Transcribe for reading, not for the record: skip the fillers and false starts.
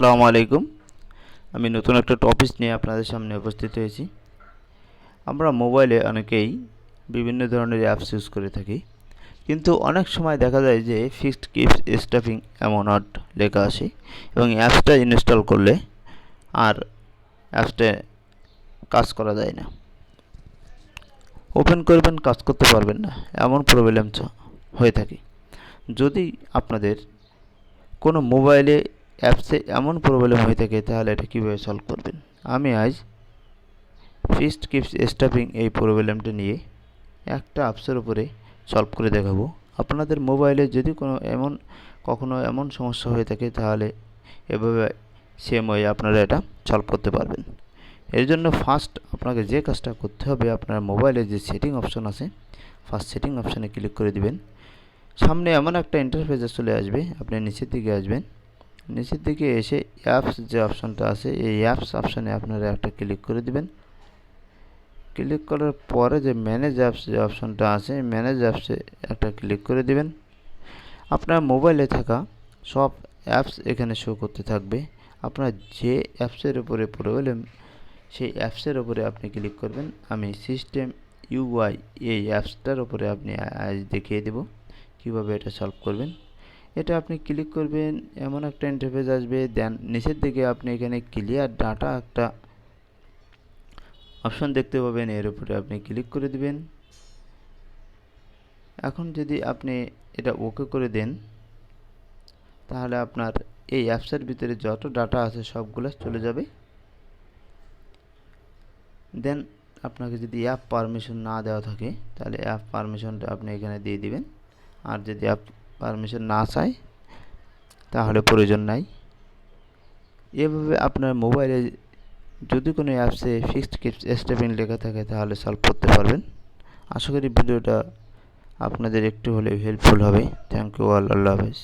আসসালামু আলাইকুম। আমি নতুন একটা টপিক নিয়ে আপনাদের সামনে উপস্থিত হয়েছি। আমরা মোবাইলে অনেকেই বিভিন্ন ধরনের অ্যাপস ইউজ করে থাকি, কিন্তু অনেক সময় দেখা যায় যে ফিক্সড কিপস স্টাফিং অ্যামোনট লেখা আসে এবং অ্যাপসটা ইনস্টল করলে আর অ্যাপসটা কাজ করা যায় না। ওপেন করবেন, কাজ করতে পারবেন না, এমন প্রবলেম হয়ে থাকে। যদি আপনাদের কোনো মোবাইলে অ্যাপসে এমন প্রবলেম হয়ে থাকে তাহলে এটা কীভাবে সলভ করবেন, আমি আজ ফিক্সড কিপস স্টাফিং এই প্রবলেমটা নিয়ে একটা অ্যাপসের উপরে সলভ করে দেখাবো। আপনাদের মোবাইলে যদি কখনো এমন সমস্যা হয়ে থাকে তাহলে এভাবে সেম ওয়ে আপনারা এটা সলভ করতে পারবেন। এর জন্য ফার্স্ট আপনাকে যে কাজটা করতে হবে, আপনার মোবাইলে যে সেটিং অপশন আছে, ফার্স্ট সেটিং অপশানে ক্লিক করে দিবেন। সামনে এমন একটা ইন্টারফেসে চলে আসবে, আপনি নিচের দিকে আসবেন। নিচের দিকে এসে অ্যাপস যে অপশনটা আছে, এই অ্যাপস অপশানে আপনারা একটা ক্লিক করে দিবেন। ক্লিক করার পরে যে ম্যানেজ অ্যাপস যে অপশনটা আছে, ম্যানেজ অ্যাপসে একটা ক্লিক করে দিবেন। আপনার মোবাইলে থাকা সব অ্যাপস এখানে শো করতে থাকবে। আপনার যে অ্যাপসের উপরে প্রবলেম, সেই অ্যাপসের উপরে আপনি ক্লিক করবেন। আমি সিস্টেম ইউআই এই অ্যাপসটার উপরে আপনি আজ দেখিয়ে দেব কীভাবে এটা সলভ করবেন। এটা আপনি ক্লিক করবেন, এমন একটা ইন্টারফেস আসবে। দেন নিচের দিকে আপনি এখানে ক্লিয়ার ডাটা একটা অপশন দেখতে পাবেন, এর উপরে আপনি ক্লিক করে দিবেন। এখন যদি আপনি এটা ওকে করে দেন তাহলে আপনার এই অ্যাপসের ভিতরে যত ডাটা আছে সবগুলো চলে যাবে। দেন আপনাকে যদি অ্যাপ পারমিশন না দেওয়া থাকে তাহলে অ্যাপ পারমিশনটা আপনি এখানে দিয়ে দিবেন। আর যদি অ্যাপ পারমিশন না চায় তাহলে প্রয়োজন নাই। এভাবে আপনার মোবাইলে যদি কোনো অ্যাপসে ফিক্সড কিপস স্টেপিং লেখা থাকে তাহলে সলভ করতে পারবেন। আশা করি ভিডিওটা আপনাদের একটু হলেও হেল্পফুল হবে। থ্যাংক ইউ অল, আল্লাহ হাফেজ।